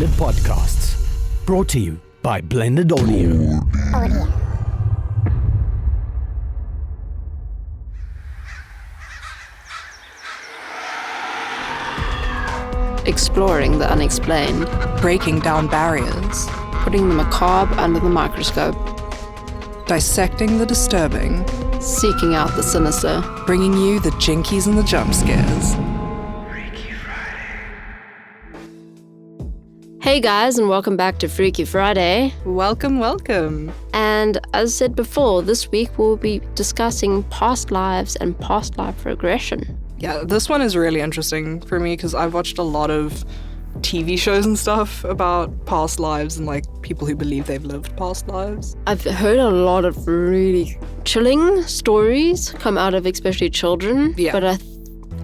Blended Podcasts. Brought to you by Blended Audio. Exploring the unexplained, breaking down barriers, putting the macabre under the microscope, dissecting the disturbing, seeking out the sinister, bringing you the jinkies and the jump scares. Hey guys, and welcome back to Freaky Friday. Welcome, welcome. And as said before, this week we'll be discussing past lives and past life regression. Yeah, this one is really interesting for me because I've watched a lot of TV shows and stuff about past lives and like people who believe they've lived past lives. I've heard a lot of really chilling stories come out of especially children. Yeah. But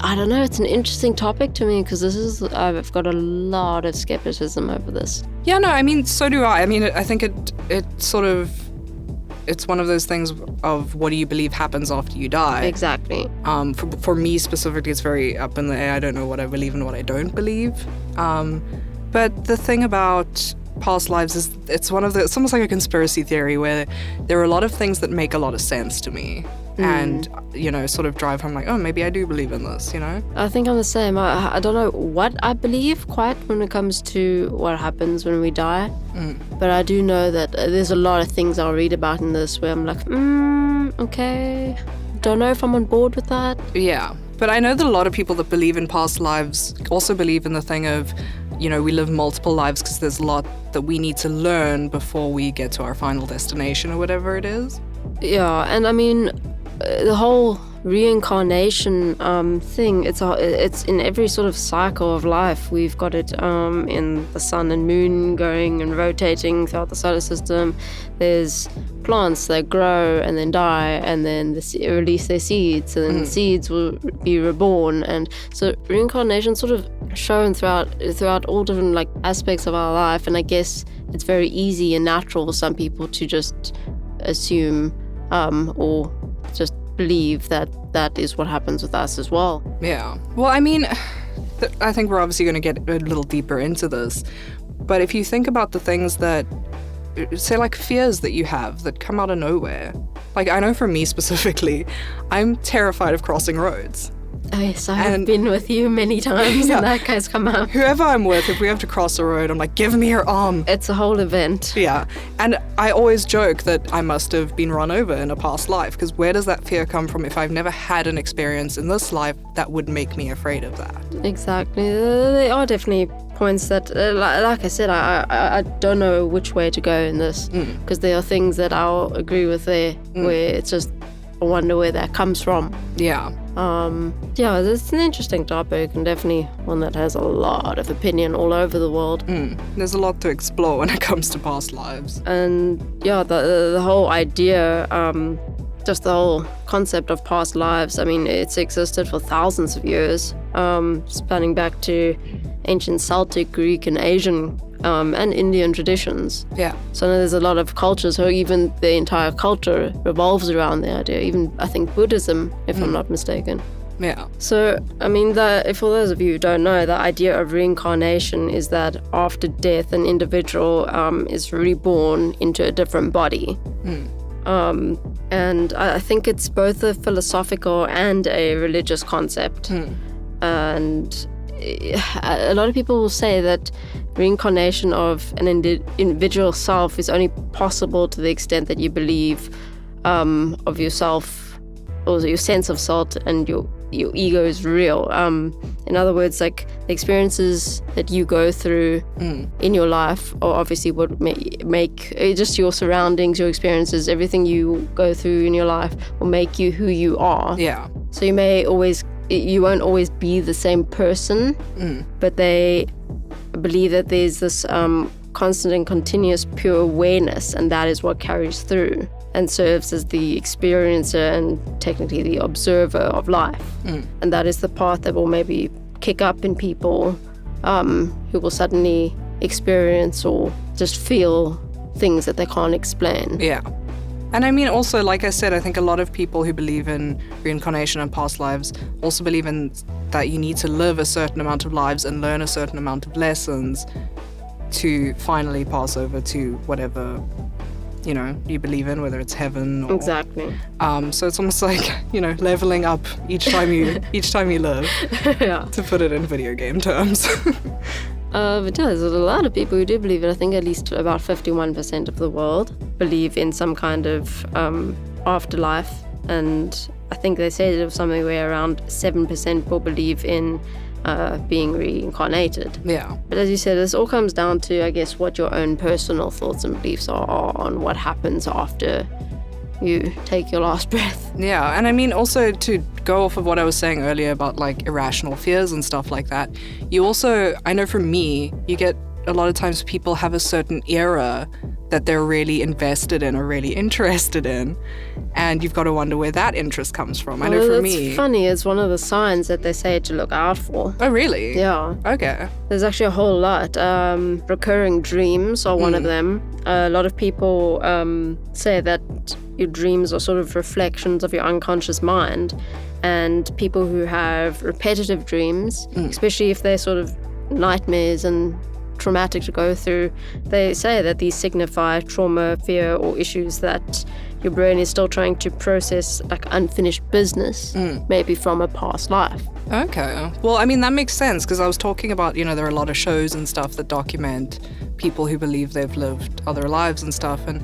I don't know, it's an interesting topic to me because I've got a lot of skepticism over this. Yeah, no, I mean, so do I. I mean, I think it's one of those things of what do you believe happens after you die. Exactly. For me specifically, it's very up in the air. I don't know what I believe and what I don't believe. But the thing about past lives is it's almost like a conspiracy theory where there are a lot of things that make a lot of sense to me. And, sort of drive home like, oh, maybe I do believe in this, I think I'm the same. I don't know what I believe quite when it comes to what happens when we die. But I do know that there's a lot of things I'll read about in this where I'm like, okay, don't know if I'm on board with that. Yeah, but I know that a lot of people that believe in past lives also believe in the thing of, we live multiple lives because there's a lot that we need to learn before we get to our final destination or whatever it is. Yeah, and I mean, the whole reincarnation thing, it's in every sort of cycle of life. We've got it in the sun and moon going and rotating throughout the solar system. There's plants that grow and then die and then release their seeds, and then the seeds will be reborn. And so reincarnation sort of shown throughout all different like aspects of our life. And I guess it's very easy and natural for some people to just assume or just believe that is what happens with us as well. Yeah. Well, I mean, I think we're obviously going to get a little deeper into this. But if you think about the things that, say like fears that you have that come out of nowhere. Like I know for me specifically, I'm terrified of crossing roads. Oh, yes, I've been with you many times and that has come up. Whoever I'm with, if we have to cross a road, I'm like, give me your arm. It's a whole event. Yeah. And I always joke that I must have been run over in a past life, because where does that fear come from if I've never had an experience in this life that would make me afraid of that? Exactly. There are definitely points that, like I said, I don't know which way to go in this, because there are things that I'll agree with there where it's just, I wonder where that comes from. Yeah. It's an interesting topic and definitely one that has a lot of opinion all over the world. There's a lot to explore when it comes to past lives. And the whole idea, just the whole concept of past lives, I mean, it's existed for thousands of years, spanning back to ancient Celtic, Greek, and Asian and Indian traditions. Yeah. So there's a lot of cultures, or even the entire culture revolves around the idea, even I think Buddhism, if I'm not mistaken. Yeah. So, I mean, for those of you who don't know, the idea of reincarnation is that after death, an individual is reborn into a different body. And I think it's both a philosophical and a religious concept. And a lot of people will say that reincarnation of an individual self is only possible to the extent that you believe of yourself, or your sense of self and your ego is real. In other words, like the experiences that you go through in your life are obviously what make just your surroundings, your experiences, everything you go through in your life will make you who you are. Yeah. So you won't always be the same person, but they believe that there's this constant and continuous pure awareness, and that is what carries through and serves as the experiencer and technically the observer of life. And that is the part that will maybe kick up in people who will suddenly experience or just feel things that they can't explain. Yeah. And I mean, also, like I said, I think a lot of people who believe in reincarnation and past lives also believe in that you need to live a certain amount of lives and learn a certain amount of lessons to finally pass over to whatever, you believe in, whether it's heaven or... Exactly. So it's almost like, leveling up each time you live, Yeah. to put it in video game terms. It does. There's a lot of people who do believe it. I think at least about 51% of the world believe in some kind of afterlife. And I think they said it was something where around 7% will believe in being reincarnated. Yeah. But as you said, this all comes down to, I guess, what your own personal thoughts and beliefs are on what happens after you take your last breath. Yeah, and I mean, also to go off of what I was saying earlier about like irrational fears and stuff like that, you also, I know for me, you get a lot of times people have a certain era that they're really invested in or really interested in, and you've got to wonder where that interest comes from. I know for me... It's funny, it's one of the signs that they say to look out for. Oh, really? Yeah. Okay. There's actually a whole lot. Recurring dreams are one of them. A lot of people say that your dreams are sort of reflections of your unconscious mind, and people who have repetitive dreams, especially if they're sort of nightmares and traumatic to go through, they say that these signify trauma, fear, or issues that your brain is still trying to process, like unfinished business, maybe from a past life. Okay. Well, I mean, that makes sense, because I was talking about, there are a lot of shows and stuff that document people who believe they've lived other lives and stuff. And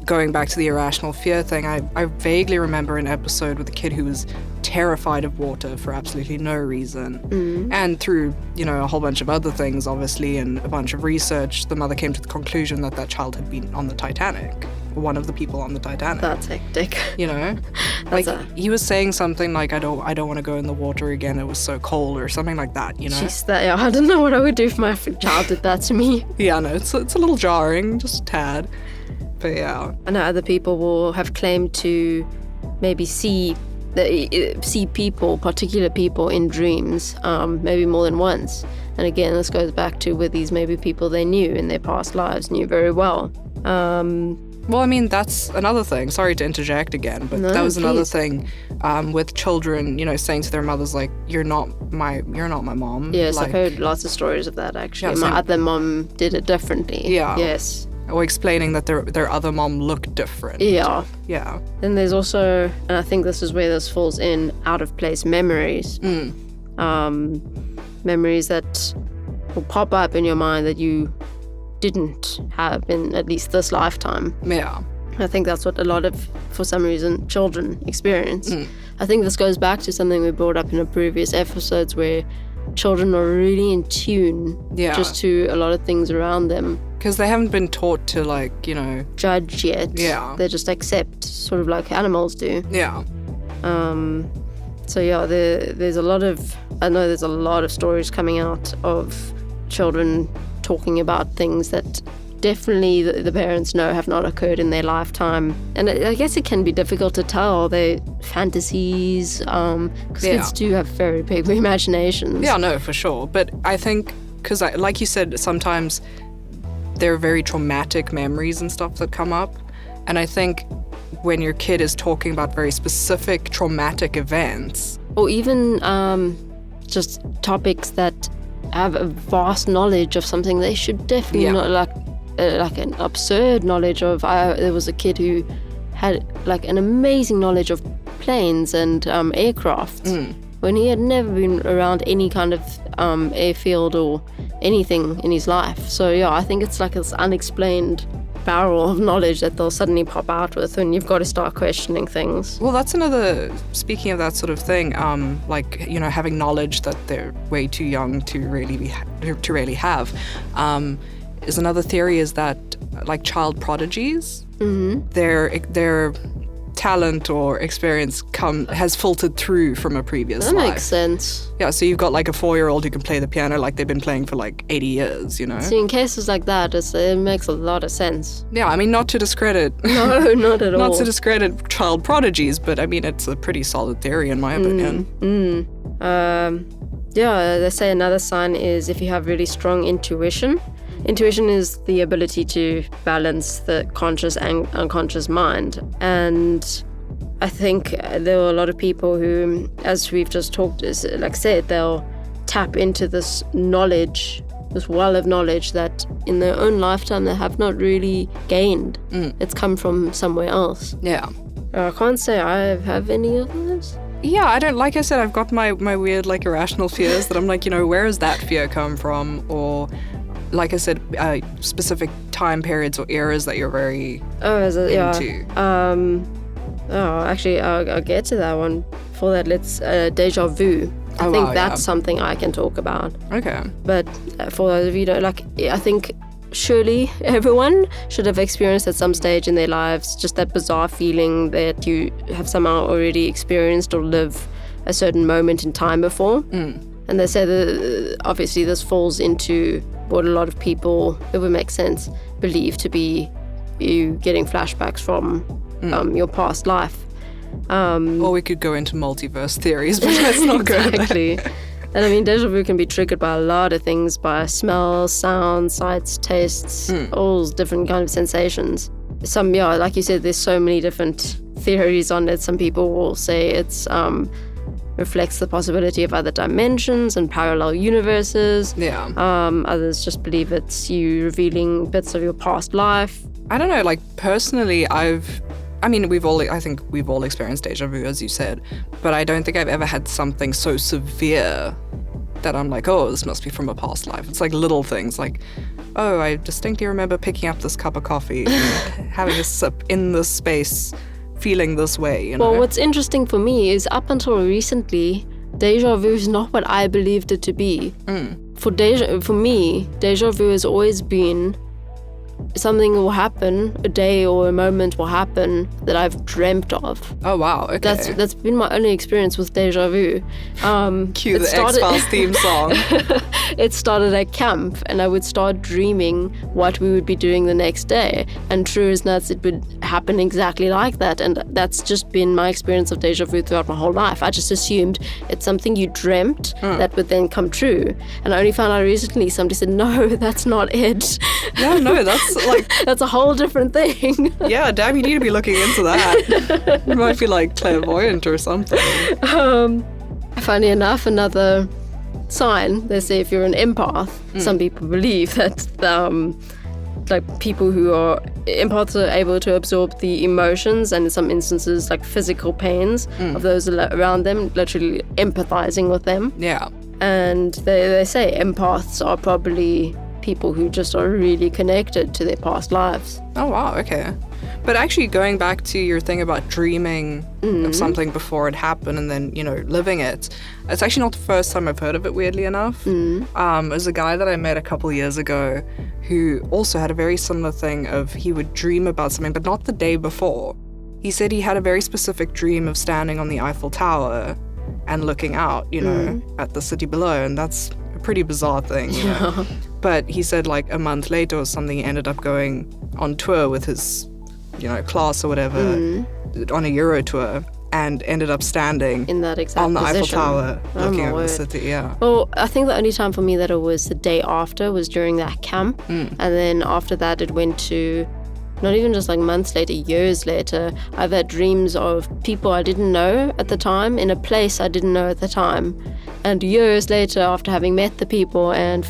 going back to the irrational fear thing, I vaguely remember an episode with a kid who was terrified of water for absolutely no reason. And through, a whole bunch of other things, obviously, and a bunch of research, the mother came to the conclusion that that child had been on the Titanic, one of the people on the Titanic. That's hectic. Like he was saying something like, I don't want to go in the water again, it was so cold, or something like that, Jeez, I don't know what I would do if my child did that to me. Yeah, no, it's a little jarring, just a tad. But yeah. I know other people will have claimed to maybe see people, particular people in dreams, maybe more than once. And again, this goes back to where these maybe people they knew in their past lives, knew very well. Well, I mean, that's another thing. Sorry to interject again, but that was another thing with children, saying to their mothers, like, you're not my mom. Yes, like, I've heard lots of stories of that, actually. Yeah, my other mom did it differently. Yeah. Yes. Or explaining that their other mom looked different. Yeah. Yeah. Then there's also, and I think this is where this falls in, out-of-place memories. Memories that will pop up in your mind that you didn't have in at least this lifetime. Yeah. I think that's what a lot of, for some reason, children experience. I think this goes back to something we brought up in the previous episodes where children are really in tune just to a lot of things around them. Because they haven't been taught to, like, judge yet. Yeah. They just accept, sort of like animals do. Yeah. So yeah, there's a lot of stories coming out of children talking about things that definitely the parents know have not occurred in their lifetime. And I guess it can be difficult to tell their fantasies, because kids do have very big imaginations. Yeah, no, for sure. But I think, because like you said, sometimes there are very traumatic memories and stuff that come up. And I think when your kid is talking about very specific traumatic events, or even just topics that have a vast knowledge of something they should definitely not, like an absurd knowledge of. There was a kid who had like an amazing knowledge of planes and aircraft when he had never been around any kind of airfield or anything in his life. So yeah, I think it's like this unexplained barrel of knowledge that they'll suddenly pop out with, and you've got to start questioning things. Well, that's another, speaking of that sort of thing, like, having knowledge that they're way too young to really have, is another theory, is that, like, child prodigies, their talent or experience has filtered through from a previous life. That makes sense. Yeah, so you've got like a 4-year-old who can play the piano like they've been playing for like 80 years, So in cases like that, it makes a lot of sense. Yeah, I mean, not to discredit... No, not at all. Not to discredit child prodigies, but I mean, it's a pretty solid theory in my opinion. Yeah, they say another sign is if you have really strong intuition. Intuition is the ability to balance the conscious and unconscious mind. And I think there are a lot of people who, as we've just talked, they'll tap into this knowledge this well of knowledge that in their own lifetime they have not really gained. It's come from somewhere else. Yeah. I can't say I have any of those. Yeah, I don't, like I said, I've got my weird, like, irrational fears that I'm like, where does that fear come from? Or, like I said, specific time periods or eras that you're very into. Actually, I'll get to that one. For that, let's deja vu. I think that's something I can talk about. Okay. But for those of you who don't, like, I think surely everyone should have experienced at some stage in their lives just that bizarre feeling that you have somehow already experienced or lived a certain moment in time before. And they say that obviously this falls into what a lot of people, it would make sense, believe to be you getting flashbacks from your past life. Or we could go into multiverse theories, but that's not good. Exactly. And I mean, deja vu can be triggered by a lot of things, by smells, sounds, sights, tastes, all different kind of sensations. Some, like you said, there's so many different theories on it. Some people will say it's reflects the possibility of other dimensions and parallel universes. Yeah. Others just believe it's you revealing bits of your past life. I don't know, like, personally, I think we've all experienced deja vu, as you said, but I don't think I've ever had something so severe that I'm like, oh, this must be from a past life. It's like little things, like, oh, I distinctly remember picking up this cup of coffee and having a sip in this space, feeling this way, Well, what's interesting for me is up until recently, deja vu is not what I believed it to be. For me, deja vu has always been something will happen, a day or a moment will happen that I've dreamt of. Oh, wow, okay. That's been my only experience with deja vu. Cue the X-Files theme song. It started at camp, and I would start dreaming what we would be doing the next day. And true as nuts, it would happen exactly like that. And that's just been my experience of deja vu throughout my whole life. I just assumed it's something you dreamt that would then come true. And I only found out recently, somebody said, no, that's not it. No, that's like... That's a whole different thing. Yeah, damn, you need to be looking into that. You might be like clairvoyant or something. Funny enough, another sign, they say if you're an empath, some people believe that like people who are empaths are able to absorb the emotions and in some instances like physical pains of those around them, literally empathizing with them. Yeah. And they say empaths are probably people who just are really connected to their past lives. Oh, wow, okay. But actually going back to your thing about dreaming of something before it happened and then, living it, it's actually not the first time I've heard of it, weirdly enough. There's a guy that I met a couple years ago who also had a very similar thing of he would dream about something, but not the day before. He said he had a very specific dream of standing on the Eiffel Tower and looking out, at the city below, and that's a pretty bizarre thing, know. But he said like a month later or something, he ended up going on tour with his, class or whatever, on a Euro tour, and ended up standing in that exact on the position. Eiffel Tower looking over the city, yeah. Well, I think the only time for me that it was the day after was during that camp, and then after that it went to not even just like months later, years later. I've had dreams of people I didn't know at the time in a place I didn't know at the time, and years later after having met the people and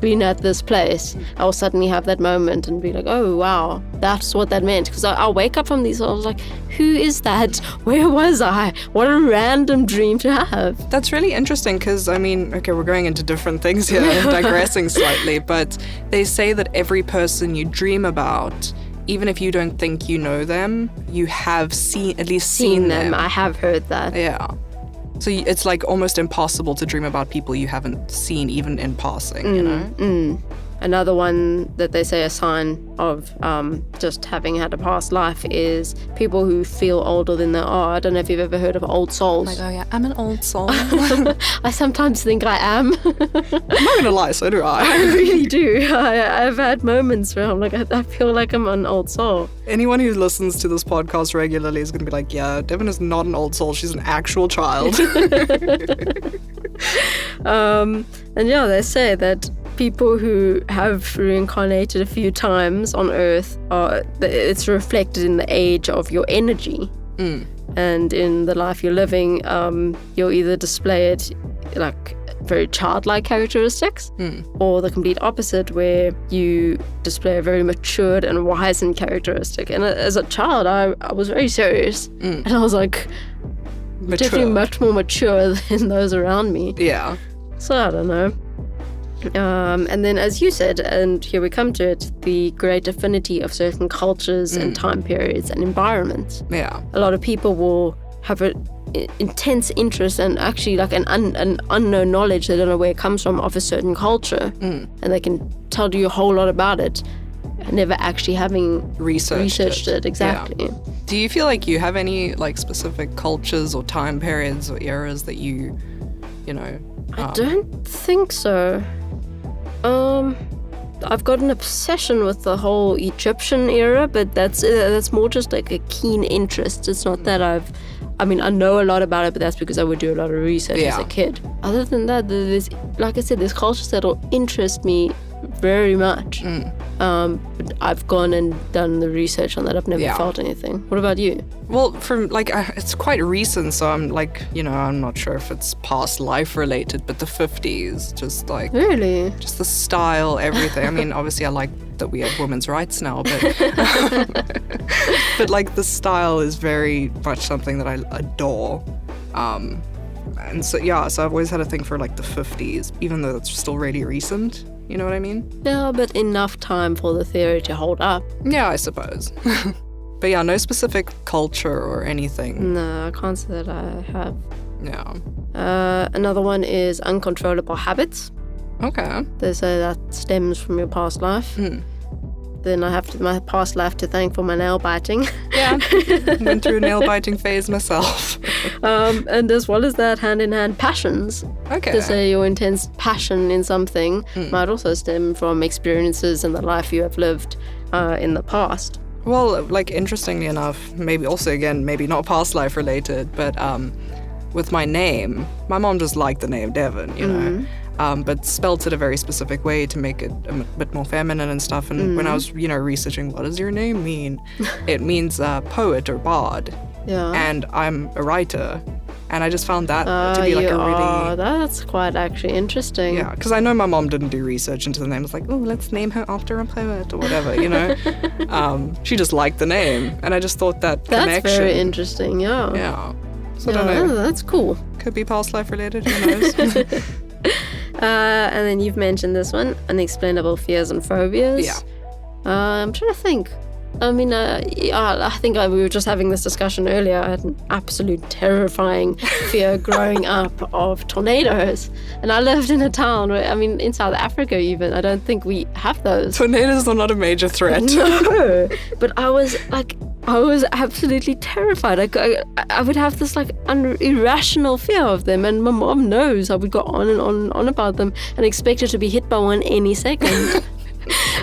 been at this place, I'll suddenly have that moment and be like, oh wow, that's what that meant. Because I'll wake up from these, I was like, who is that? Where was I? What a random dream to have. That's really interesting because, okay, we're going into different things here and digressing slightly, but they say that every person you dream about, even if you don't think you know them, you have seen them. I have heard that. Yeah. So it's like almost impossible to dream about people you haven't seen even in passing, Another one that they say a sign of just having had a past life is people who feel older than they are. I don't know if you've ever heard of old souls. Like, oh yeah, I'm an old soul. I sometimes think I am. I'm not gonna lie, so do I. I really do. I've had moments where I'm like, I feel like I'm an old soul. Anyone who listens to this podcast regularly is gonna be like, yeah, Devin is not an old soul, she's an actual child. And yeah, they say that people who have reincarnated a few times on Earth, it's reflected in the age of your energy. And in the life you're living, you'll either display it like very childlike characteristics, or the complete opposite, where you display a very matured and wizened characteristic. And as a child, I was very serious, and I was like definitely much more mature than those around me. Yeah. So I don't know. And then, as you said, and here we come to it, the great affinity of certain cultures and time periods and environments. Yeah. A lot of people will have an intense interest and actually like an unknown knowledge, they don't know where it comes from, of a certain culture. And they can tell you a whole lot about it, never actually having researched it. Exactly. Yeah. Do you feel like you have any like specific cultures or time periods or eras that you know? I don't think so. I've got an obsession with the whole Egyptian era, but that's more just like a keen interest. It's not that I know a lot about it, but that's because I would do a lot of research as a kid. Other than that, there's, like I said, there's cultures that'll interest me very much. But I've gone and done the research on that. I've never felt anything. What about you? Well, from like it's quite recent, so I'm like, I'm not sure if it's past life related, but the 50s, just like Really? just the style, everything. I mean, obviously, I like that we have women's rights now, but but like the style is very much something that I adore. And so so I've always had a thing for like the 50s, even though it's still really recent. You know what I mean? Yeah, but enough time for the theory to hold up. Yeah, I suppose. But yeah, no specific culture or anything. No, I can't say that I have. Yeah. Another one is uncontrollable habits. Okay. They say that stems from your past life. Then I have my past life to thank for my nail biting. Yeah, went through a nail biting phase myself. And as well as that, hand-in-hand passions. Okay. To say your intense passion in something might also stem from experiences in the life you have lived in the past. Well, like, interestingly enough, maybe also, again, maybe not past life related, but with my name, my mom just liked the name Devon, you know. But spelt it a very specific way to make it a bit more feminine and stuff. And when I was, researching what does your name mean, it means poet or bard. Yeah. And I'm a writer. And I just found that to be like a really... That's quite actually interesting. Yeah, because I know my mom didn't do research into the name. It's like, oh, let's name her after a poet or whatever, She just liked the name. And I just thought that connection... That's very interesting, yeah. Yeah. So I don't know. That's cool. Could be past life related, who knows? And then you've mentioned this one, unexplainable fears and phobias. Yeah. I'm trying to think. I mean, I think we were just having this discussion earlier. I had an absolute terrifying fear growing up of tornadoes. And I lived in a town where, in South Africa even, I don't think we have those. Tornadoes are not a major threat. No, but I was absolutely terrified. I would have this irrational fear of them, and my mom knows I would go on and on about them and expect her to be hit by one any second.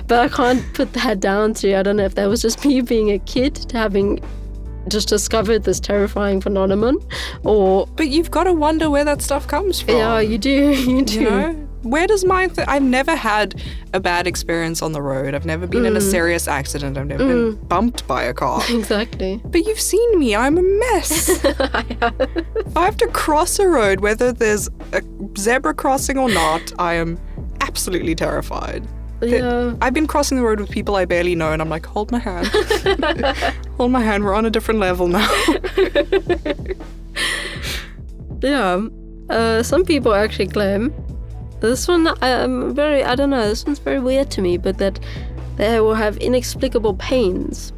But I can't put that down to, I don't know if that was just me being a kid to having just discovered this terrifying phenomenon, or... But you've got to wonder where that stuff comes from. Yeah, you do. Where does mine... I've never had a bad experience on the road. I've never been in a serious accident. I've never been bumped by a car. Exactly. But you've seen me. I'm a mess. If I have to cross a road, whether there's a zebra crossing or not, I am absolutely terrified. Yeah. I've been crossing the road with people I barely know, and I'm like, hold my hand. Hold my hand. We're on a different level now. Yeah. Some people actually claim, this one, this one's very weird to me, but that they will have inexplicable pains.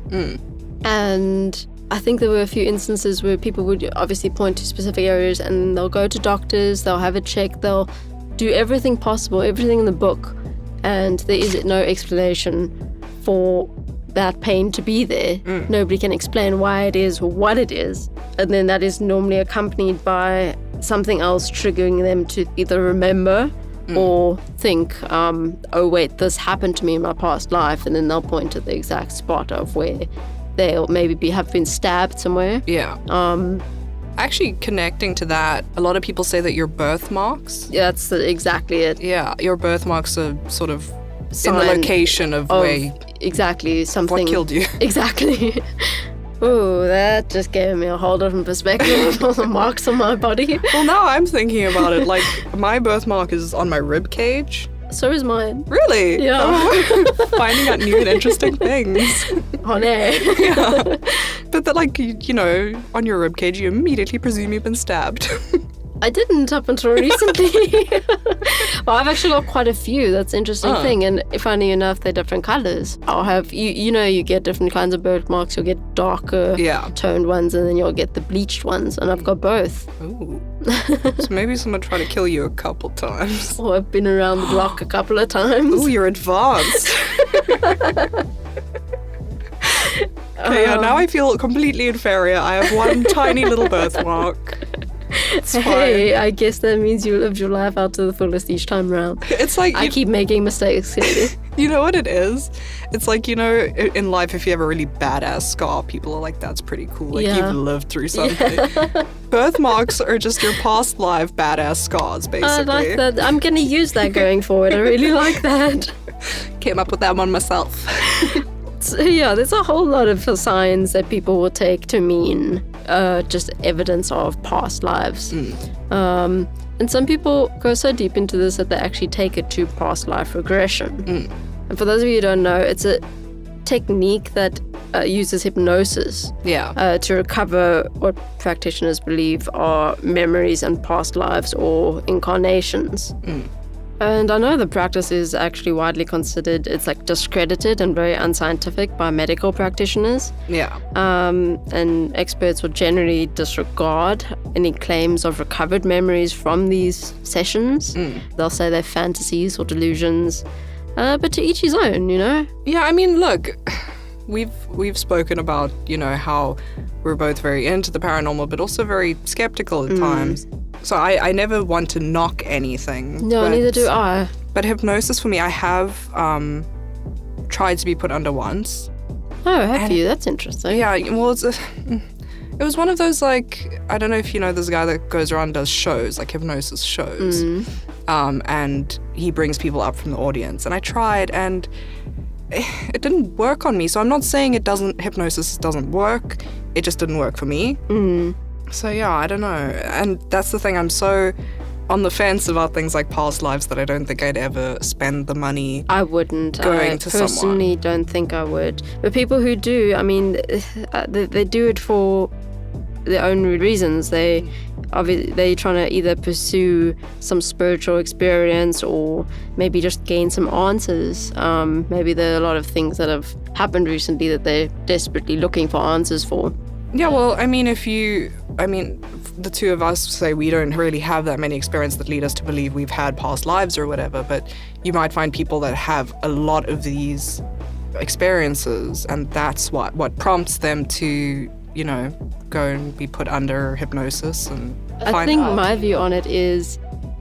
And I think there were a few instances where people would obviously point to specific areas, and they'll go to doctors, they'll have it checked, they'll do everything possible, everything in the book, and there is no explanation for that pain to be there. Nobody can explain why it is or what it is. And then that is normally accompanied by something else triggering them to either remember or think, oh wait, this happened to me in my past life, and then they'll point to the exact spot of where they'll maybe have been stabbed somewhere. Yeah. Actually, connecting to that, a lot of people say that your birthmarks... Yeah, that's exactly it. Yeah, your birthmarks are sort of in the location of where... Exactly, something... What killed you. Exactly. Oh, that just gave me a whole different perspective on the marks on my body. Well, now I'm thinking about it. Like, my birthmark is on my rib cage. So is mine. Really? Yeah. Oh, finding out new and interesting things. On air. Yeah. But that, like, you know, on your rib cage, you immediately presume you've been stabbed. I didn't up until recently. Well, I've actually got quite a few. That's the interesting thing. And funny enough, they're different colors. I'll have, you know, you get different kinds of birthmarks. You'll get darker toned ones, and then you'll get the bleached ones. And I've got both. Ooh. So maybe someone tried to kill you a couple times. Oh, I've been around the block a couple of times. Ooh, you're advanced. Okay, yeah, now I feel completely inferior. I have one tiny little birthmark. It's fine. Hey, I guess that means you lived your life out to the fullest each time round. It's like I keep making mistakes. You know what it is? It's like, you know, in life, if you have a really badass scar, people are like, that's pretty cool. Like, you've lived through something. Yeah. Birthmarks are just your past life badass scars, basically. I like that. I'm going to use that going forward. I really like that. Came up with that one myself. So, yeah, there's a whole lot of signs that people will take to mean just evidence of past lives. And some people go so deep into this that they actually take it to past life regression. And for those of you who don't know, it's a technique that uses hypnosis to recover what practitioners believe are memories and past lives or incarnations. And I know the practice is actually widely considered, it's like discredited and very unscientific by medical practitioners. Yeah. And experts will generally disregard any claims of recovered memories from these sessions. They'll say they're fantasies or delusions. But to each his own, you know? Yeah, I mean, look, we've spoken about, you know, how we're both very into the paranormal, but also very skeptical at times. So I never want to knock anything. No, neither do I. But hypnosis for me, I have tried to be put under once. Oh, have you? That's interesting. Yeah, well, it was one of those, like, I don't know if you know this guy that goes around and does shows, like hypnosis shows. And he brings people up from the audience. And I tried, and it didn't work on me. So I'm not saying hypnosis doesn't work. It just didn't work for me. So yeah, I don't know. And that's the thing, I'm so on the fence about things like past lives that I don't think I'd ever spend the money. I wouldn't. Going I to personally someone. don't think I would. But people who do, I mean, they do it for their own reasons. They're trying to either pursue some spiritual experience or maybe just gain some answers. Maybe there are a lot of things that have happened recently that they're desperately looking for answers for. Yeah, well, I mean, the two of us say we don't really have that many experiences that lead us to believe we've had past lives or whatever, but you might find people that have a lot of these experiences, and that's what prompts them to, you know, go and be put under hypnosis and find out. I think my view on it is,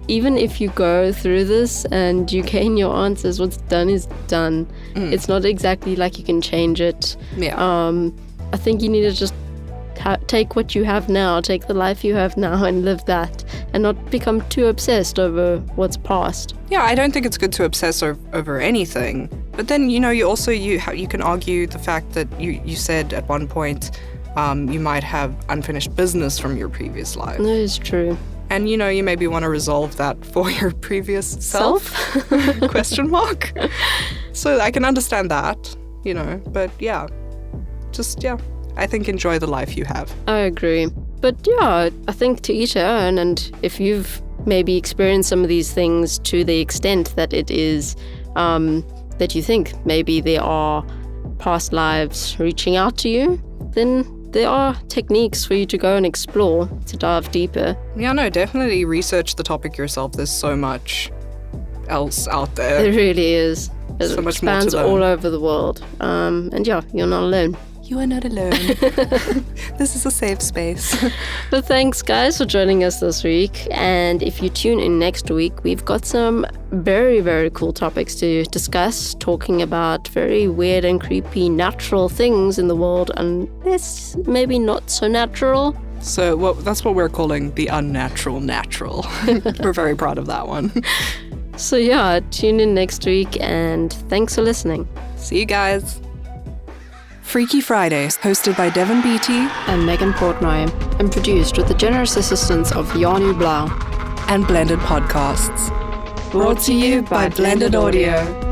even if you go through this and you gain your answers, what's done is done. It's not exactly like you can change it. Yeah. I think you need to just take what you have now, take the life you have now and live that, and not become too obsessed over what's past. Yeah, I don't think it's good to obsess over anything. But then, you know, you can argue the fact that you said at one point you might have unfinished business from your previous life. That is true. And, you know, you maybe want to resolve that for your previous self? Question mark. So I can understand that, you know, but yeah, I think enjoy the life you have. I agree. But yeah, I think to each their own, and if you've maybe experienced some of these things to the extent that it is, that you think maybe there are past lives reaching out to you, then there are techniques for you to go and explore, to dive deeper. Yeah, no, definitely research the topic yourself. There's so much else out there. There really is. It So much more to expands learn. all over the world. And yeah, you're not alone. You are not alone. This is a safe space. But thanks, guys, for joining us this week. And if you tune in next week, we've got some very, very cool topics to discuss, talking about very weird and creepy natural things in the world, and this maybe not so natural. So that's what we're calling the unnatural natural. We're very proud of that one. So yeah, tune in next week, and thanks for listening. See you guys. Freaky Fridays, hosted by Devin Beatty and Megan Portnoy, and produced with the generous assistance of Janu Blau. and Blended Podcasts. Brought to you by Blended Audio.